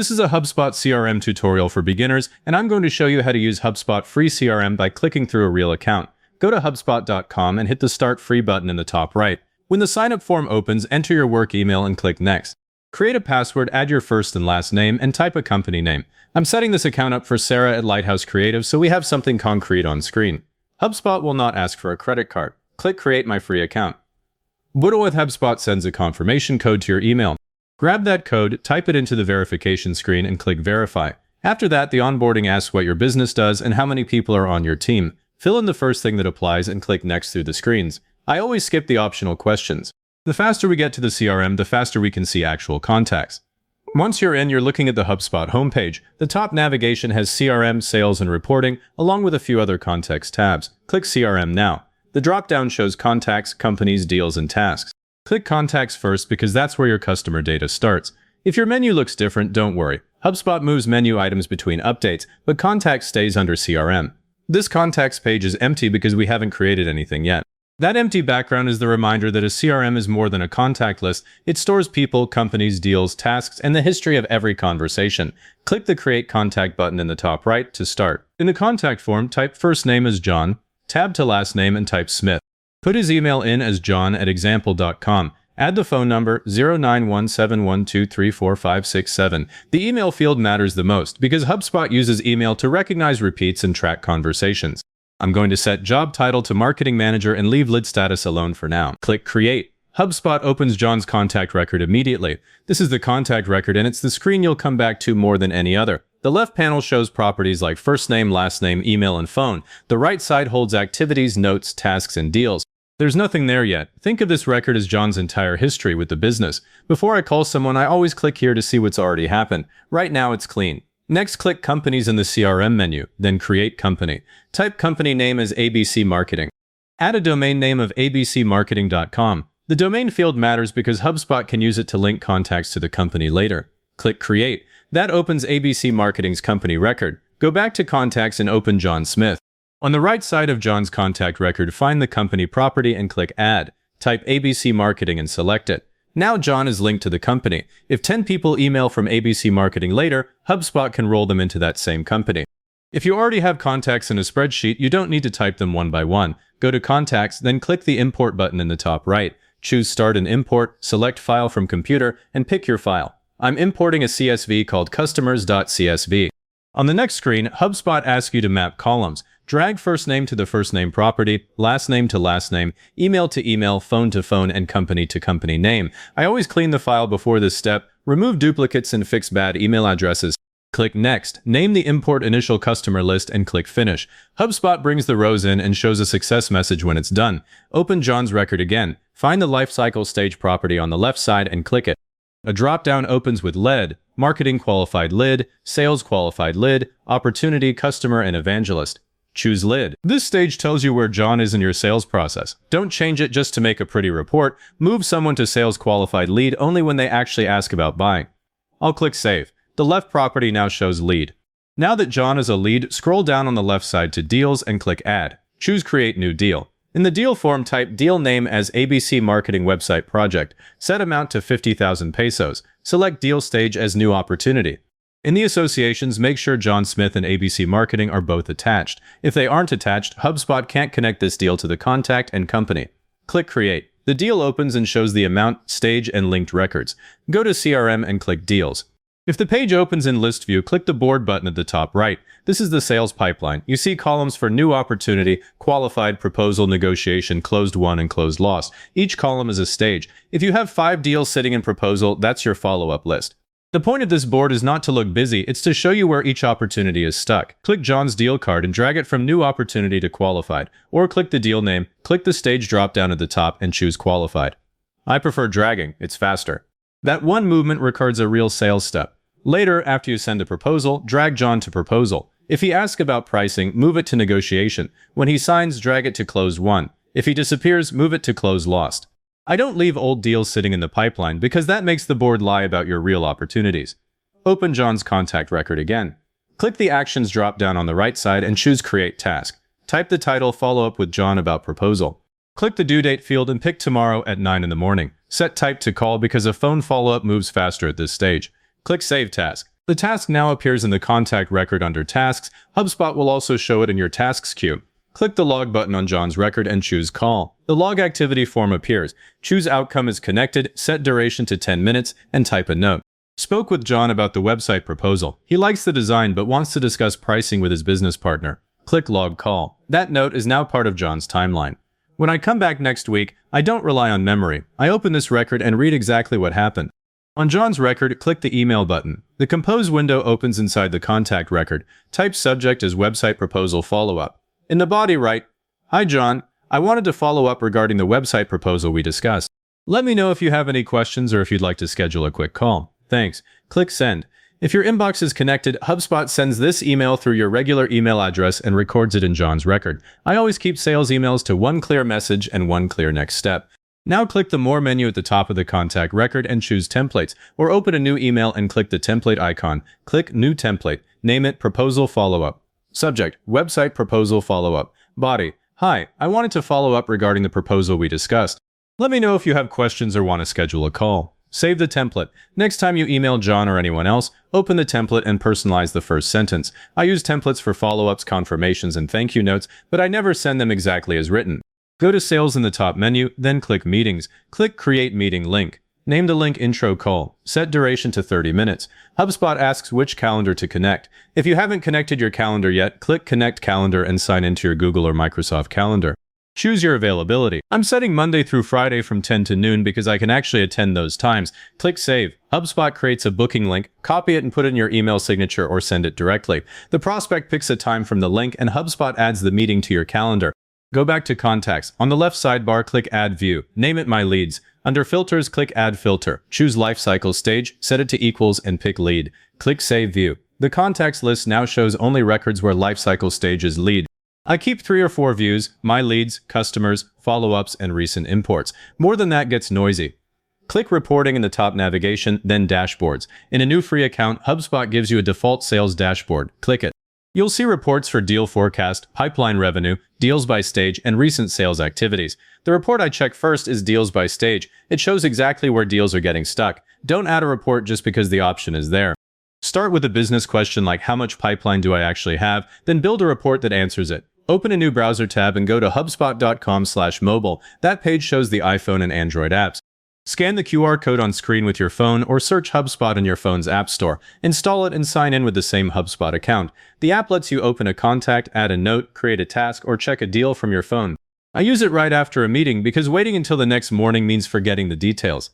This is a HubSpot CRM tutorial for beginners, and I'm going to show you how to use HubSpot free CRM by clicking through a real account. Go to HubSpot.com and hit the Start Free button in the top right. When the sign-up form opens, enter your work email and click Next. Create a password, add your first and last name, and type a company name. I'm setting this account up for Sarah at Lighthouse Creative, so we have something concrete on screen. HubSpot will not ask for a credit card. Click Create My Free Account. Boodle with HubSpot sends a confirmation code to your email. Grab that code, type it into the verification screen, and click Verify. After that, the onboarding asks what your business does and how many people are on your team. Fill in the first thing that applies and click Next through the screens. I always skip the optional questions. The faster we get to the CRM, the faster we can see actual contacts. Once you're in, you're looking at the HubSpot homepage. The top navigation has CRM, Sales, and Reporting, along with a few other context tabs. Click CRM now. The drop-down shows contacts, companies, deals, and tasks. Click Contacts first because that's where your customer data starts. If your menu looks different, don't worry. HubSpot moves menu items between updates, but Contacts stays under CRM. This Contacts page is empty because we haven't created anything yet. That empty background is the reminder that a CRM is more than a contact list. It stores people, companies, deals, tasks, and the history of every conversation. Click the Create Contact button in the top right to start. In the contact form, type first name as John, tab to last name, and type Smith. Put his email in as john@example.com. Add the phone number 091712345567. The email field matters the most because HubSpot uses email to recognize repeats and track conversations. I'm going to set job title to Marketing Manager and leave lead status alone for now. Click Create. HubSpot opens John's contact record immediately. This is the contact record, and it's the screen you'll come back to more than any other. The left panel shows properties like first name, last name, email, and phone. The right side holds activities, notes, tasks, and deals. There's nothing there yet. Think of this record as John's entire history with the business. Before I call someone, I always click here to see what's already happened. Right now, it's clean. Next, click Companies in the CRM menu, then Create Company. Type company name as ABC Marketing. Add a domain name of abcmarketing.com. The domain field matters because HubSpot can use it to link contacts to the company later. Click Create. That opens ABC Marketing's company record. Go back to Contacts and open John Smith. On the right side of John's contact record, find the company property and click Add. Type ABC Marketing and select it. Now John is linked to the company. If 10 people email from ABC Marketing later, HubSpot can roll them into that same company. If you already have contacts in a spreadsheet, you don't need to type them one by one. Go to Contacts, then click the Import button in the top right. Choose Start and Import, select File from Computer, and pick your file. I'm importing a CSV called customers.csv. On the next screen, HubSpot asks you to map columns. Drag first name to the first name property, last name to last name, email to email, phone to phone, and company to company name. I always clean the file before this step, remove duplicates and fix bad email addresses. Click Next, name the import initial customer list, and click Finish. HubSpot brings the rows in and shows a success message when it's done. Open John's record again. Find the lifecycle stage property on the left side and click it. A drop-down opens with lead, Marketing Qualified Lead, Sales Qualified Lead, Opportunity, Customer, and Evangelist. Choose Lead. This stage tells you where John is in your sales process. Don't change it just to make a pretty report. Move someone to Sales Qualified Lead only when they actually ask about buying. I'll click Save. The left property now shows Lead. Now that John is a lead, scroll down on the left side to Deals and click Add. Choose Create New Deal. In the deal form, type deal name as ABC Marketing Website Project. Set amount to 50,000 pesos. Select deal stage as New Opportunity. In the associations, make sure John Smith and ABC Marketing are both attached. If they aren't attached, HubSpot can't connect this deal to the contact and company. Click Create. The deal opens and shows the amount, stage, and linked records. Go to CRM and click Deals. If the page opens in List View, click the Board button at the top right. This is the sales pipeline. You see columns for New Opportunity, Qualified, Proposal, Negotiation, Closed Won, and Closed Lost. Each column is a stage. If you have 5 deals sitting in Proposal, that's your follow-up list. The point of this board is not to look busy, it's to show you where each opportunity is stuck. Click John's deal card and drag it from New Opportunity to Qualified, or click the deal name, click the stage drop-down at the top, and choose Qualified. I prefer dragging, it's faster. That one movement records a real sales step. Later, after you send a proposal, drag John to Proposal. If he asks about pricing, move it to Negotiation. When he signs, drag it to Closed Won. If he disappears, move it to Closed Lost. I don't leave old deals sitting in the pipeline because that makes the board lie about your real opportunities. Open John's contact record again. Click the Actions drop-down on the right side and choose Create Task. Type the title Follow Up with John about Proposal. Click the due date field and pick tomorrow at 9 in the morning. Set type to call because a phone follow-up moves faster at this stage. Click Save Task. The task now appears in the contact record under Tasks. HubSpot will also show it in your tasks queue. Click the log button on John's record and choose Call. The log activity form appears. Choose Outcome is connected, set duration to 10 minutes, and type a note. Spoke with John about the website proposal. He likes the design but wants to discuss pricing with his business partner. Click Log Call. That note is now part of John's timeline. When I come back next week, I don't rely on memory. I open this record and read exactly what happened. On John's record, click the Email button. The Compose window opens inside the contact record. Type subject as Website Proposal Follow-up. In the body write, "Hi John, I wanted to follow up regarding the website proposal we discussed. Let me know if you have any questions or if you'd like to schedule a quick call. Thanks." Click Send. If your inbox is connected, HubSpot sends this email through your regular email address and records it in John's record. I always keep sales emails to one clear message and one clear next step. Now click the More menu at the top of the contact record and choose Templates, or open a new email and click the template icon. Click New Template. Name it Proposal Follow-up. Subject, Website Proposal Follow-up. Body, "Hi, I wanted to follow up regarding the proposal we discussed. Let me know if you have questions or want to schedule a call." Save the template. Next time you email John or anyone else, open the template and personalize the first sentence. I use templates for follow-ups, confirmations, and thank you notes, but I never send them exactly as written. Go to Sales in the top menu, then click Meetings. Click Create Meeting Link. Name the link Intro Call. Set duration to 30 minutes. HubSpot asks which calendar to connect. If you haven't connected your calendar yet, click Connect Calendar and sign into your Google or Microsoft calendar. Choose your availability. I'm setting Monday through Friday from 10 to noon because I can actually attend those times. Click Save. HubSpot creates a booking link. Copy it and put it in your email signature or send it directly. The prospect picks a time from the link and HubSpot adds the meeting to your calendar. Go back to Contacts. On the left sidebar, click Add View. Name it My Leads. Under Filters, click Add Filter. Choose Lifecycle Stage, set it to Equals, and pick Lead. Click Save View. The contacts list now shows only records where Lifecycle Stage is Lead. I keep 3 or 4 views: My Leads, Customers, Follow-ups, and Recent Imports. More than that gets noisy. Click Reporting in the top navigation, then Dashboards. In a new free account, HubSpot gives you a default sales dashboard. Click it. You'll see reports for deal forecast, pipeline revenue, deals by stage, and recent sales activities. The report I check first is deals by stage. It shows exactly where deals are getting stuck. Don't add a report just because the option is there. Start with a business question like how much pipeline do I actually have, then build a report that answers it. Open a new browser tab and go to hubspot.com/mobile. That page shows the iPhone and Android apps. Scan the QR code on screen with your phone or search HubSpot in your phone's app store. Install it and sign in with the same HubSpot account. The app lets you open a contact, add a note, create a task, or check a deal from your phone. I use it right after a meeting because waiting until the next morning means forgetting the details.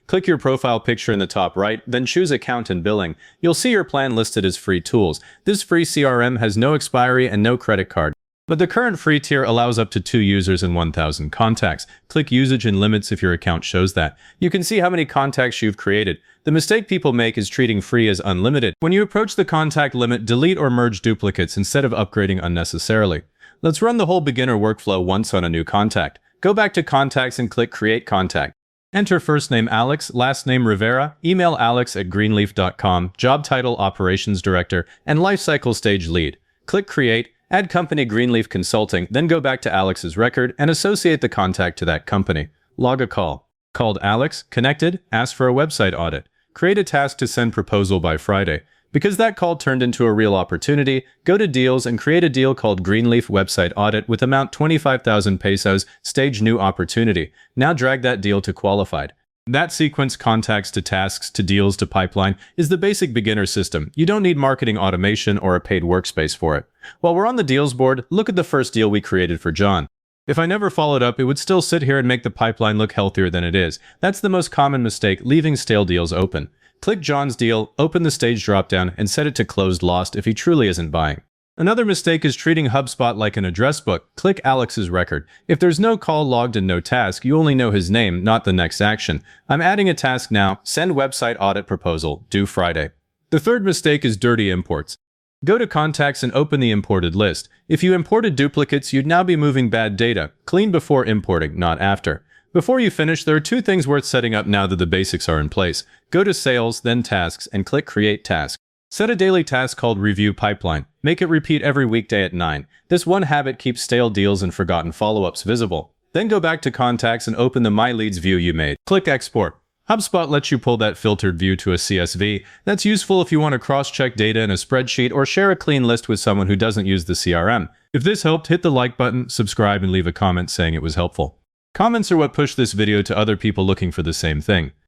Click your profile picture in the top right, then choose Account and Billing. You'll see your plan listed as free tools. This free CRM has no expiry and no credit card. But the current free tier allows up to 2 users and 1,000 contacts. Click Usage and Limits if your account shows that. You can see how many contacts you've created. The mistake people make is treating free as unlimited. When you approach the contact limit, delete or merge duplicates instead of upgrading unnecessarily. Let's run the whole beginner workflow once on a new contact. Go back to Contacts and click Create Contact. Enter first name Alex, last name Rivera, email alex@greenleaf.com, job title Operations Director, and Lifecycle Stage Lead. Click Create. Add company Greenleaf Consulting, then go back to Alex's record and associate the contact to that company. Log a call. Called Alex, connected, ask for a website audit. Create a task to send proposal by Friday. Because that call turned into a real opportunity, go to Deals and create a deal called Greenleaf Website Audit with amount 25,000 pesos, stage new opportunity. Now drag that deal to qualified. That sequence, contacts to tasks to deals to pipeline, is the basic beginner system. You don't need marketing automation or a paid workspace for it. While we're on the deals board, look at the first deal we created for John. If I never followed up, it would still sit here and make the pipeline look healthier than it is. That's the most common mistake, leaving stale deals open. Click John's deal, open the stage dropdown, and set it to Closed Lost if he truly isn't buying. Another mistake is treating HubSpot like an address book. Click Alex's record. If there's no call logged and no task, you only know his name, not the next action. I'm adding a task now. Send website audit proposal, due Friday. The third mistake is dirty imports. Go to Contacts and open the imported list. If you imported duplicates, you'd now be moving bad data. Clean before importing, not after. Before you finish, there are 2 things worth setting up now that the basics are in place. Go to Sales, then Tasks, and click Create Task. Set a daily task called Review Pipeline. Make it repeat every weekday at 9. This one habit keeps stale deals and forgotten follow-ups visible. Then go back to Contacts and open the My Leads view you made. Click Export. HubSpot lets you pull that filtered view to a CSV. That's useful if you want to cross-check data in a spreadsheet or share a clean list with someone who doesn't use the CRM. If this helped, hit the like button, subscribe, and leave a comment saying it was helpful. Comments are what push this video to other people looking for the same thing.